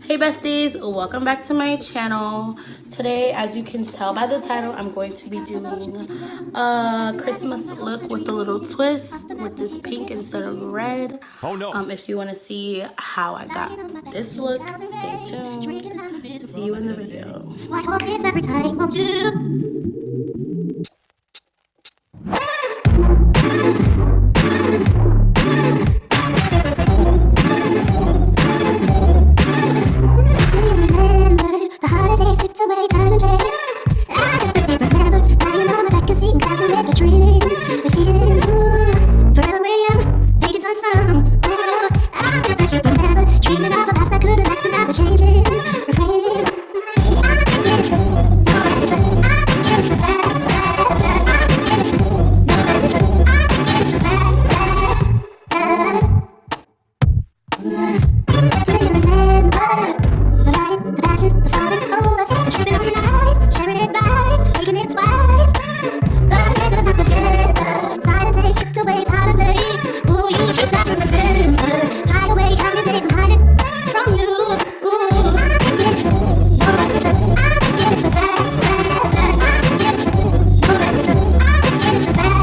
Hey besties, welcome back to my channel. Today, as you can tell by the title, I'm going to be doing a Christmas look with a little twist with this pink instead of red. Oh no. If you want to see how I got this look, stay tuned. See you in the video. White horses every time, won't you? Away, time and place. I definitely remember lying on my back and seeing clouds and legs retreating. The feelings, forever we're young, pages unsung. I feel that you remember, dreaming of a past that couldn't last and now we're changing. Refraining. I think it's no, I think it's a bad, I think it's no, I think it's a bad. Do you remember the light, the passion, the falling over? Tripping on the nights, sharing advice, taking it twice. But it doesn't forget the silent days, stripped away, tired of days. Ooh, you should start to remember. Fly away, counting days and hiding from you. Ooh, I think it's the I think it's the bad. I think it's the I think it's the bad.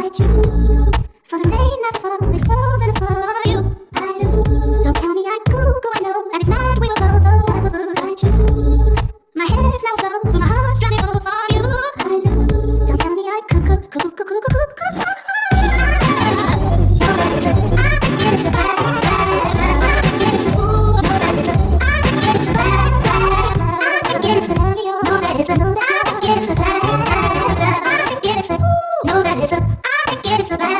Like you, for the rain not to fall, exposed and it's for you. I do. Don't tell me I'm cool, I know that it's not we will go so. My head is now flow, but my heart's drowning full of you. I know. Don't tell me I cook. I think it's the bad. I think it's the ooh. I think it's the bad. I think it's the Tokyo. No, that is a no. I think it's the bad. I think it's the ooh. No, that is a. I think it's the bad.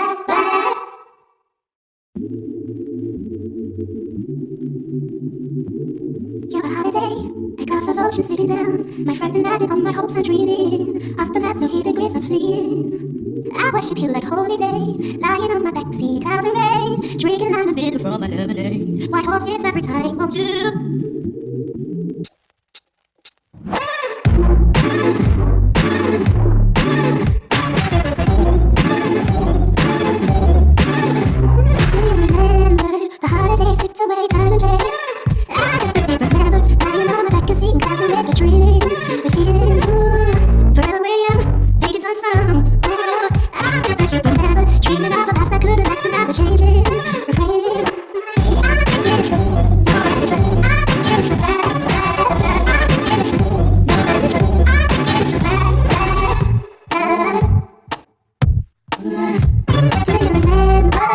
You're a holiday. A glass of ocean sleeping down. My friend and I did all my hopes and dreaming. Off the maps, no heat degrees, I'm fleeing. I worship you like holy days. Lying on my backseat, clouds and rays. Drinking lime and bitter from my lemonade. White horses every time, won't you? Do you remember the holidays slipped away, time and place? I definitely remember lying on my back and seeing clouds and legs retreating. The feelings, forever we're young, pages unsung. I feel that you remember, dreaming of a past that couldn't last and now we're changing. Refraining. I think it's the I think it's the bad. I think it's the I think it's the bad. Do you remember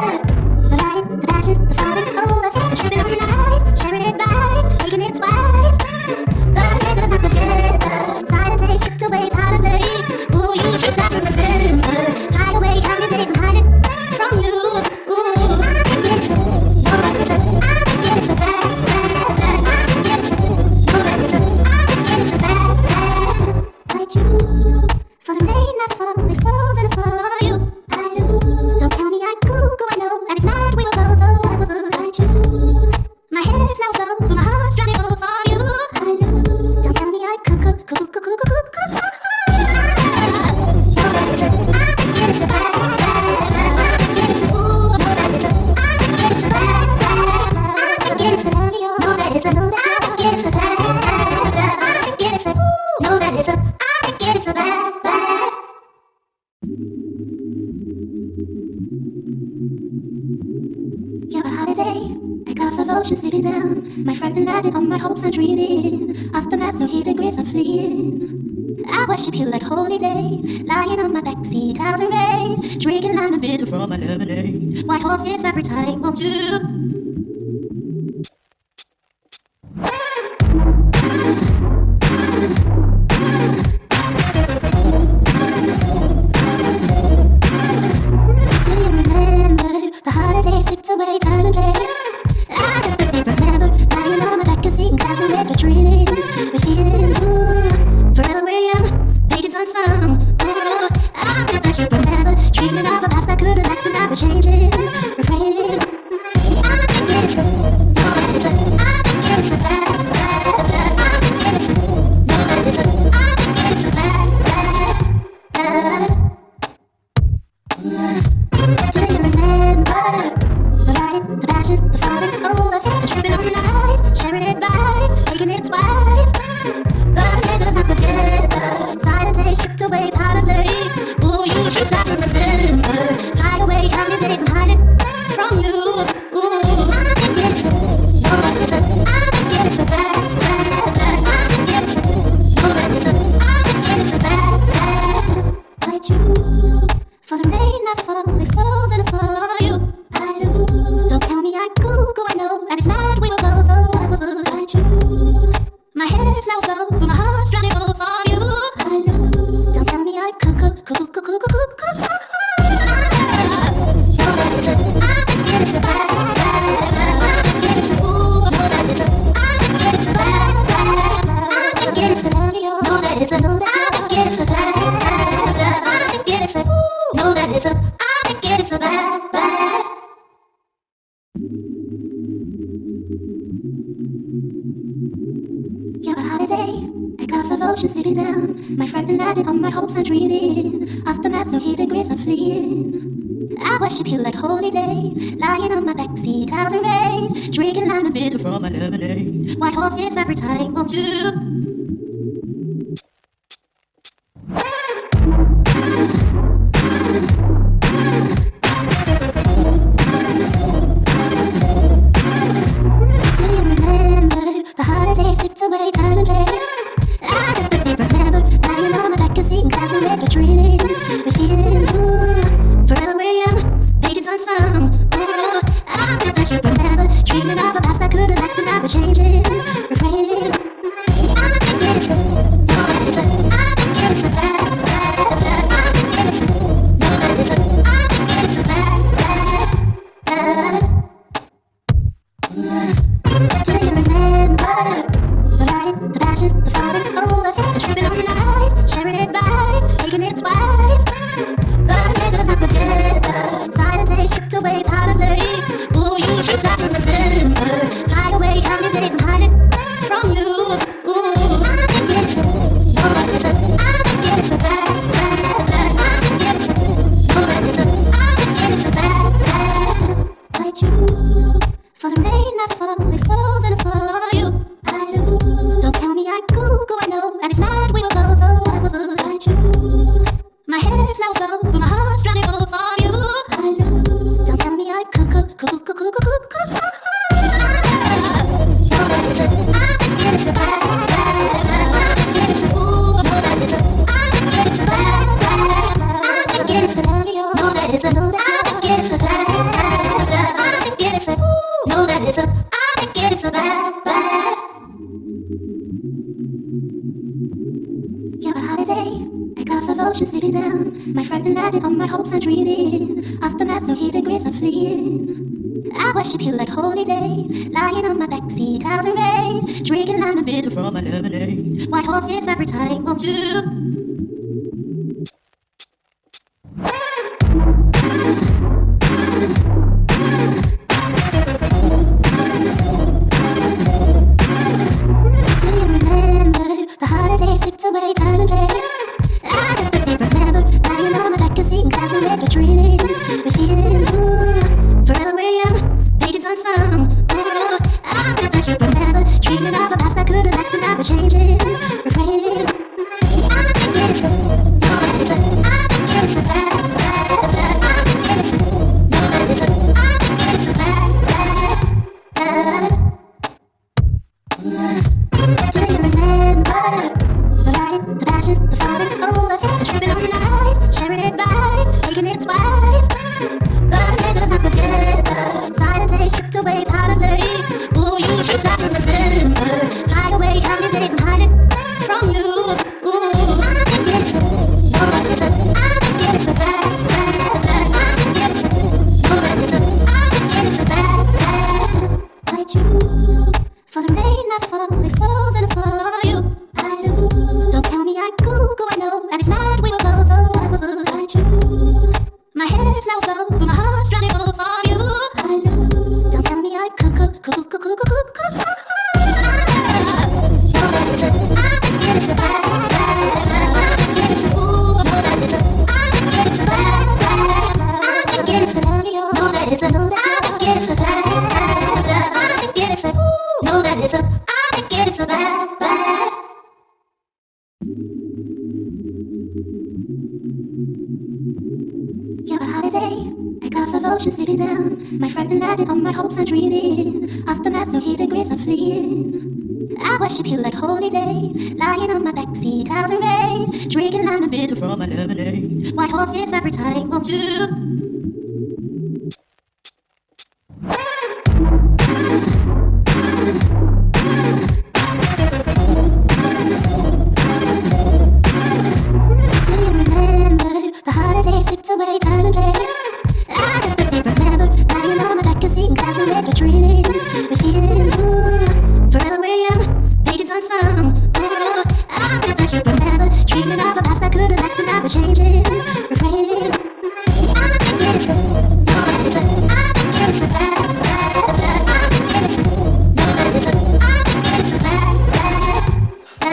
the light, the passion, the falling over, the tripping on the nights, sharing advice, taking it twice? But it doesn't forget the silent days, stripped away, tired of days. Ooh, you should start to remember. Fly away, counting days and hiding from you. Ooh, I think it's no, I think it's the bad. I think it's no, that is a. I think it's the ooh. No, that is a. I think it's the ooh. No, that is a. I think it's the. Sharing advice, taking it twice. But it doesn't forget the silent days, stripped away, tired of days. Ooh, you should start to remember. Fly away, counting days and hiding from you. Ooh, I think it's the I think it's the bad. I think it's the no, that is a. I think it's the bad. Like you, for the rain not to fall, exposed and it's for you. I do. Don't tell me I'm cool, I know that it's not we will go so. I choose. My head is now flow, but my heart's drowning full of you. I know. Don't tell me I cook. I think it's the bad. I think it's the ooh. No, that is a. I think it's the bad. I think it's the Tokyo. No, that is a no. I think it's the bad. I think it's the ooh. No, that is a. I think it's the bad. You're a holiday. A glass of ocean sleeping down. My friend and I did all my hopes and dreaming. Off the maps, no heat degrees, I'm fleeing. I worship you like holy days. Lying on my backseat, clouds and rays. Drinking lime and bitter from my lemonade. White horses every time, won't you? Do you remember the holidays slipped away, time and place? I definitely remember lying on my back and seeing clouds and legs retreating. The feelings, forever we're young, pages unsung. I feel that you remember, dreaming of a past that couldn't last and now we're changing. Refraining. I think it's the no, that is a. I think it's the bad. I think it's the no, that is a. I think it's the bad. Do you remember the light, the passion, the falling over, the tripping on the nights, sharing holiday, a glass of ocean slipping down. My friend landed on my hopes and dreaming. Off the map, no hidden grace, I'm fleeing. I worship you like holy days, lying on my backseat, clouds and rays, drinking lime and bitter from my lemonade. White horses every time, won't you? Slipped away, time and place. I definitely remember lying on my back and seeing clouds and rays, retreating. The feelings, ooh, forever we're young, pages unsung. Ooh, I think I should remember dreaming of a past that couldn't last and never changing. Refraining. I think it's the noise. I think it's the bad, bad, bad. I think it's the noise. I think it's the bad, bad, bad. Do you remember? The passion, the falling over, the tripping on the ice, sharing advice, taking it twice. But it does not forget the silent days stripped away, tired of place. Ooh, you should start to remember. Fly away, counting days and hide it from you. Ooh, I think it's the noise. I think it's the bad, bad, bad. I think it's the noise. I think it's the bad, bad. Like you, for the rain not to fall, exposing us all. You. Don't tell me I go, I know, and it's mad we will go, so I choose. My head's now afloat, but my heart's drowning full of you. I lose. Don't tell me I cook. I think it's the bad, bad. I think it's the ooh, I think it's the bad, bad. I think it's the tell me oh, no that it's the no that I think it's the bad, bad. I think it's the ooh, no that it's the I think it's the bad, bad. You're a holiday, a glass of ocean slipping down. My friend landed on my hopes and dreaming. Off the maps, no hidden grace, I'm fleeing. I worship you like holy days, lying on my backseat, clouds and rays, drinking lime and bitter from my lemonade. White horses every time, won't you? Slipped away, time and place. I definitely remember lying on my back and seeing clouds and rays, retreating. The feelings, ooh, forever we're young, pages unsung. Ooh, I think I should remember dreaming of a past that couldn't last and never changing. Refraining. I think it's the noise. I think it's the bad, bad, bad. I think it's the noise. I think it's the bad, bad, bad. Do you remember? The passion, the falling over, the tripping on the ice, sharing advice, taking it twice. But it does not forget the silent days stripped away, tired of place. Ooh, you should start to remember. Fly away, counting days and hide it from you. Ooh, I think it's the noise. I think it's the bad, bad, bad. I think it's the noise. I think it's the bad, bad. Like you, for the rain not to fall, exposing us all. You. Don't tell me I go, I know, and it's mad we will go, so I choose. My head's now afloat, but my heart's drowning full of you. I lose. Don't tell me I cook. I think it's the bad, bad. I think it's the ooh, I think it's the bad, bad. I think it's the tell me oh, no that it's the no that I think it's the bad, bad. I think it's the ooh, no that it's the I think it's the bad, bad. You're a holiday, a glass of ocean slipping down. My friend landed on my hopes and dreaming. Off the maps, no hidden grace, I'm fleeing. I worship you like holy days, lying on my backseat, clouds and rays, drinking lime and bitter from my lemonade. White horses every time, won't you? Slipped away, time and place. I definitely remember lying on my back and seeing clouds and rays, retreating. The feelings, ooh, forever we're young, pages unsung. Ooh, I think I should remember dreaming of a past that couldn't last and never changing. Refraining. I think it's the noise. I think it's the bad, bad, bad. I think it's the noise. I think it's the bad, bad, bad.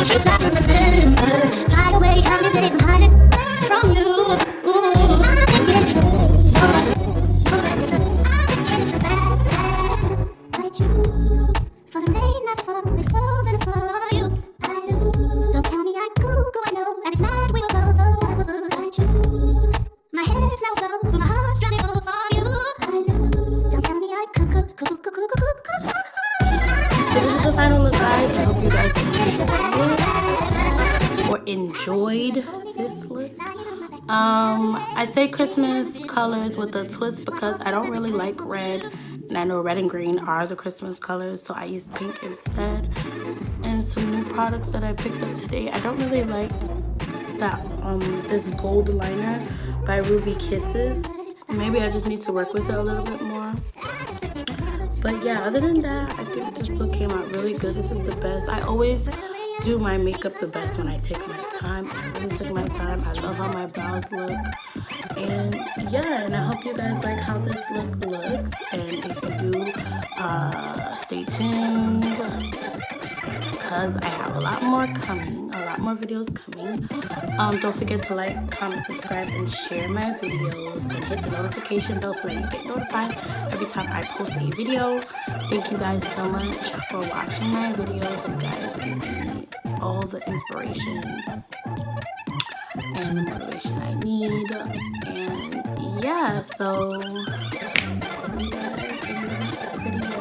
you just got to remember. Hide away, counting days, I'm hiding from you. Ooh, I think it's bad. Like you, for the late nights, for exposing us for you. I lose. Don't tell me I go, I know that it's not we will go, so I choose. My head's now flow, but my heart's drowning full of you. I lose. Don't tell me I cook. So this is the final look, guys. I hope you guys enjoyed this look. I say Christmas colors with a twist because I don't really like red, and I know red and green are the Christmas colors, so I used pink instead. And some new products that I picked up today. I don't really like that this gold liner by Ruby Kisses. Maybe I just need to work with it a little bit more. But yeah, other than that, I think this look came out really good. This is the best. I always do my makeup the best when I take my time. I really took my time. I love how my brows look. And yeah, and I hope you guys like how this look looks. And if you do, stay tuned, because I have a lot more coming, a lot more videos coming. Don't forget to like, comment, subscribe, and share my videos, and hit the notification bell so that you get notified every time I post a video. Thank you guys so much for watching my videos. You guys give me all the inspiration and the motivation I need. And yeah, so see you guys in the next video.